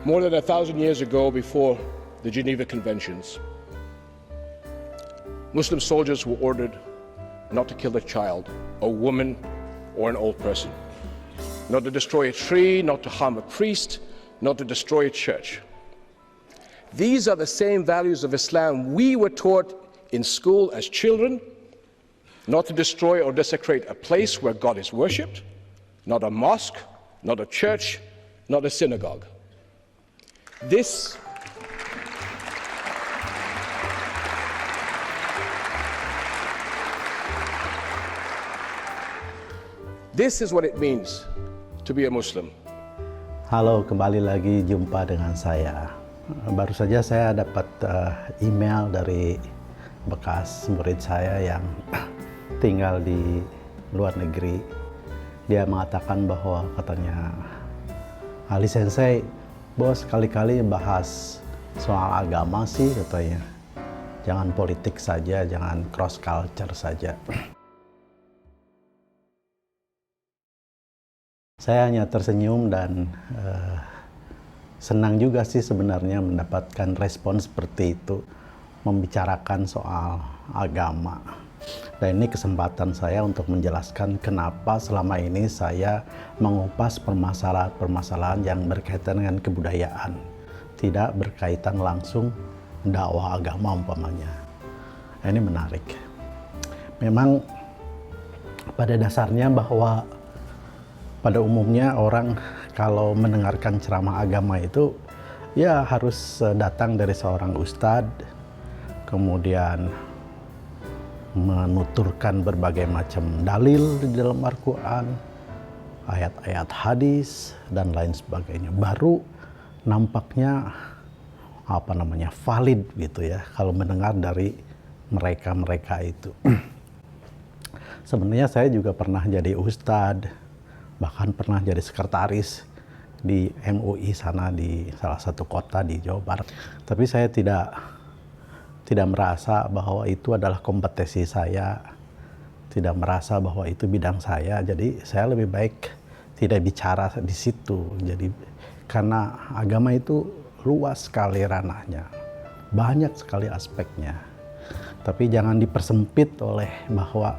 More than 1,000 years ago, before the Geneva Conventions, Muslim soldiers were ordered not to kill a child, a woman, or an old person, not to destroy a tree, not to harm a priest, not to destroy a church. These are the same values of Islam we were taught in school as children: not to destroy or desecrate a place where God is worshipped, not a mosque, not a church, not a synagogue. This is what it means to be a Muslim. Halo, kembali lagi jumpa dengan saya. Baru saja saya dapat email dari bekas murid saya yang tinggal di luar negeri. Dia mengatakan bahwa katanya, Ali Sensei, bos kali-kali bahas soal agama sih katanya. Jangan politik saja, jangan cross culture saja. Saya hanya tersenyum dan senang juga sih sebenarnya mendapatkan respon seperti itu, membicarakan soal agama. Dan ini kesempatan saya untuk menjelaskan kenapa selama ini saya mengupas permasalahan-permasalahan yang berkaitan dengan kebudayaan, tidak berkaitan langsung dakwah agama umpamanya. Ini menarik. Memang pada dasarnya bahwa pada umumnya orang kalau mendengarkan ceramah agama itu ya harus datang dari seorang ustadz, kemudian menuturkan berbagai macam dalil di dalam Al-Quran, ayat-ayat hadis dan lain sebagainya. Baru nampaknya valid gitu ya kalau mendengar dari mereka itu. Sebenarnya saya juga pernah jadi ustadz, bahkan pernah jadi sekretaris di MUI sana di salah satu kota di Jawa Barat. Tapi saya tidak merasa bahwa itu adalah kompetensi saya, tidak merasa bahwa itu bidang saya. Jadi saya lebih baik tidak bicara di situ. Jadi karena agama itu luas sekali ranahnya, banyak sekali aspeknya. Tapi jangan dipersempit oleh bahwa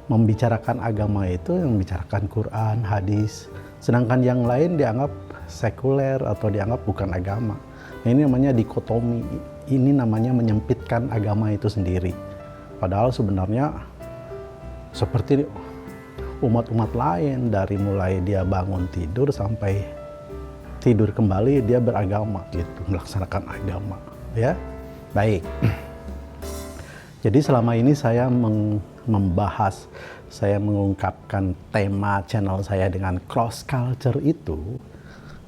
membicarakan agama itu yang membicarakan Quran, hadis, sedangkan yang lain dianggap sekuler atau dianggap bukan agama. Ini namanya dikotomi, ini namanya menyempitkan agama itu sendiri. Padahal sebenarnya seperti umat-umat lain, dari mulai dia bangun tidur sampai tidur kembali dia beragama gitu, melaksanakan agama, ya. Baik. Jadi selama ini saya membahas, saya mengungkapkan tema channel saya dengan cross culture itu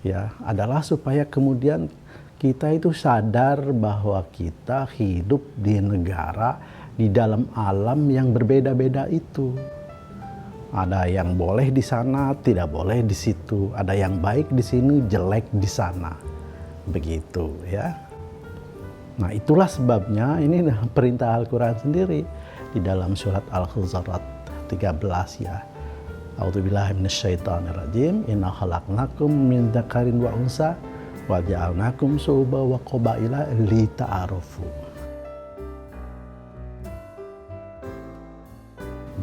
ya adalah supaya kemudian kita itu sadar bahwa kita hidup di negara, di dalam alam yang berbeda-beda itu. Ada yang boleh di sana, tidak boleh di situ. Ada yang baik di sini, jelek di sana. Begitu ya. Nah itulah sebabnya ini perintah Al-Quran sendiri di dalam surat Al-Hujurat 13 ya. A'udzubillahi minasyaitonirrajim. Inna khalaqnakum min dzakarin wa unsa wa ja'alnakum syu'uban wa qabaila lita'arafu.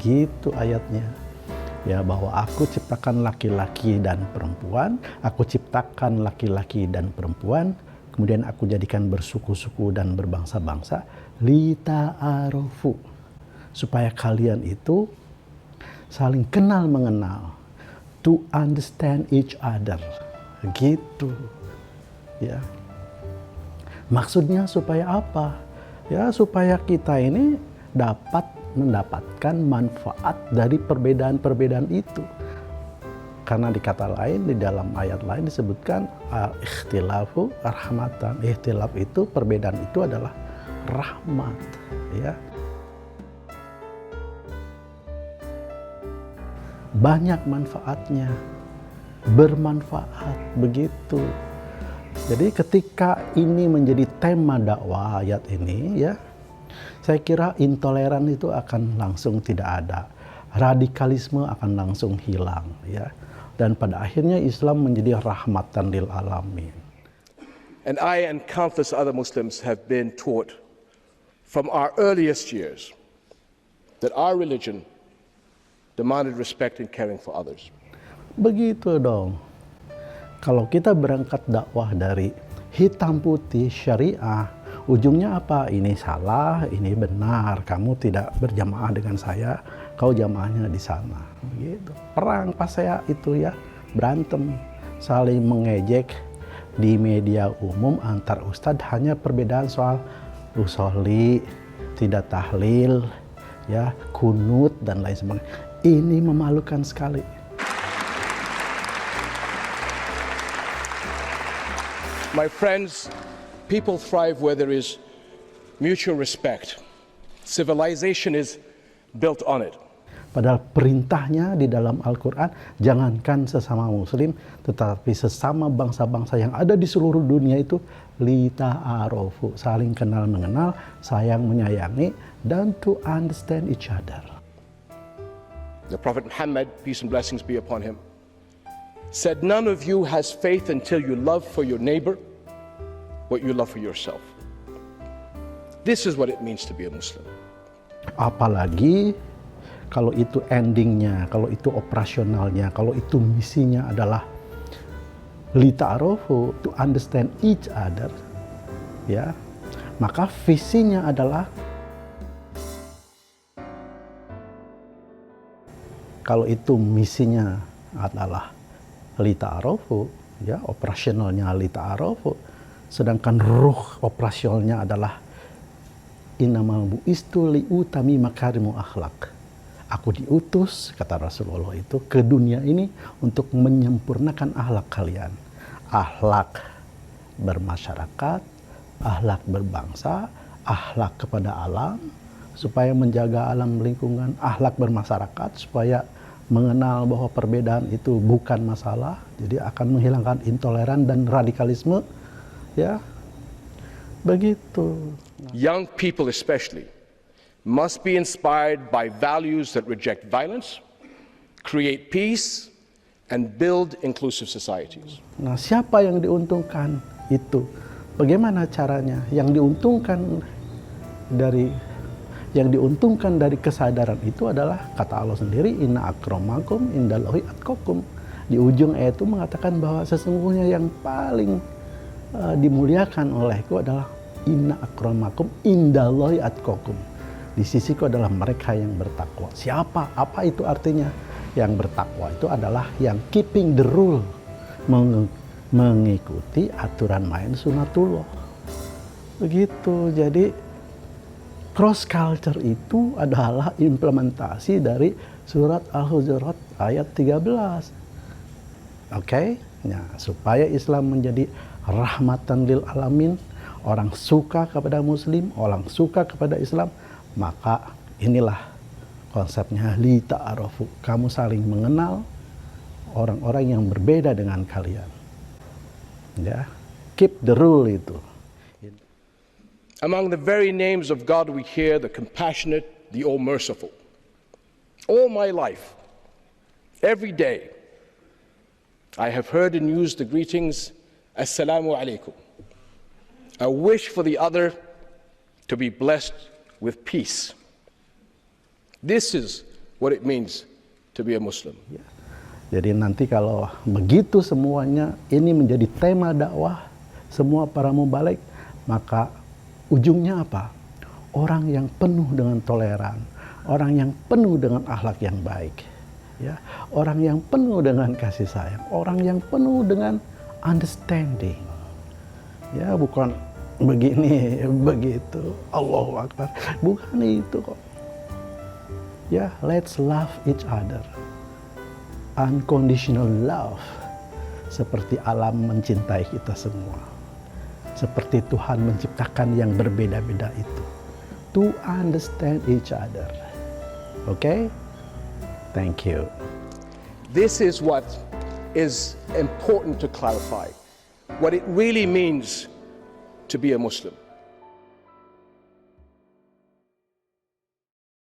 Gitu ayatnya. Ya, bahwa aku ciptakan laki-laki dan perempuan, aku ciptakan laki-laki dan perempuan, kemudian aku jadikan bersuku-suku dan berbangsa-bangsa, lita'arafu, supaya kalian itu saling kenal mengenal, to understand each other, gitu. Ya, maksudnya supaya apa? Ya, supaya kita ini dapat mendapatkan manfaat dari perbedaan-perbedaan itu. Karena di kata lain, di dalam ayat lain disebutkan al-ikhtilafu rahmatan. Ikhtilaf itu, perbedaan itu adalah rahmat, ya. Banyak manfaatnya, bermanfaat, begitu. Jadi ketika ini menjadi tema dakwah ayat ini ya, saya kira intoleran itu akan langsung tidak ada. Radikalisme akan langsung hilang ya. Dan pada akhirnya Islam menjadi rahmatan lil alamin. and I and countless other Muslims have been taught from our earliest years that our religion demanded respect and caring for others. Begitu dong. Kalau kita berangkat dakwah dari hitam putih syariah, ujungnya apa? Ini salah, ini benar. Kamu tidak berjamaah dengan saya, kau jamaahnya di sana. Begitu. Perang pas saya itu ya, berantem, saling mengejek di media umum antar ustadz, hanya perbedaan soal usolli, tidak tahlil, ya, kunut dan lain sebagainya. Ini memalukan sekali. My friends, people thrive where there is mutual respect. Civilization is built on it. Padahal perintahnya di dalam Al-Quran, jangankan sesama muslim, tetapi sesama bangsa-bangsa yang ada di seluruh dunia itu, lita'arofu, saling kenal mengenal, sayang menyayangi, dan to understand each other. The Prophet Muhammad, peace and blessings be upon him, said, none of you has faith until you love for your neighbor what you love for yourself. This is what it means to be a Muslim. Apalagi kalau itu endingnya, kalau itu operasionalnya, kalau itu misinya adalah lita'arofu, to understand each other, ya, maka visinya adalah, kalau itu misinya adalah lita'arofu, ya, operasionalnya lita'arofu, sedangkan ruh operasionalnya adalah innamal bu'istu li'utami makarimu akhlak. Aku diutus, kata Rasulullah itu, ke dunia ini untuk menyempurnakan akhlak kalian. Akhlak bermasyarakat, akhlak berbangsa, akhlak kepada alam, supaya menjaga alam lingkungan, akhlak bermasyarakat, supaya mengenal bahwa perbedaan itu bukan masalah, jadi akan menghilangkan intoleran dan radikalisme, ya, begitu. Young people especially must be inspired by values that reject violence, create peace, and build inclusive societies. Nah, siapa yang diuntungkan itu? Bagaimana caranya? Yang diuntungkan dari kesadaran itu adalah kata Allah sendiri, inna akramakum indallahi atqakum. Di ujung ayat itu mengatakan bahwa sesungguhnya yang paling dimuliakan olehku adalah inna akramakum indallahi atqakum. Di sisiku adalah mereka yang bertakwa. Siapa? Apa itu artinya? Yang bertakwa itu adalah yang keeping the rule, mengikuti aturan main sunatullah. Begitu. Jadi cross culture itu adalah implementasi dari surat Al-Hujurat ayat 13. Oke? Nah, supaya Islam menjadi rahmatan lil alamin, orang suka kepada muslim, orang suka kepada Islam, maka inilah konsepnya lita'arofu. Kamu saling mengenal orang-orang yang berbeda dengan kalian. Ya, keep the rule itu. Among the very names of God we hear the compassionate, the all-merciful. All my life, every day, I have heard and used the greetings, Assalamu alaikum. A wish for the other to be blessed with peace. This is what it means to be a Muslim. Jadi nanti kalau begitu semuanya ini menjadi tema dakwah semua para mubalik, maka ujungnya apa? Orang yang penuh dengan toleran, orang yang penuh dengan akhlak yang baik, ya, orang yang penuh dengan kasih sayang, orang yang penuh dengan understanding. Ya, bukan begini, begitu, Allahu Akbar. Bukan itu kok. Ya, let's love each other. Unconditional love. Seperti alam mencintai kita semua. Seperti Tuhan menciptakan yang berbeda-beda itu. To understand each other. Okay? Thank you. This is what is important to clarify. What it really means to be a Muslim.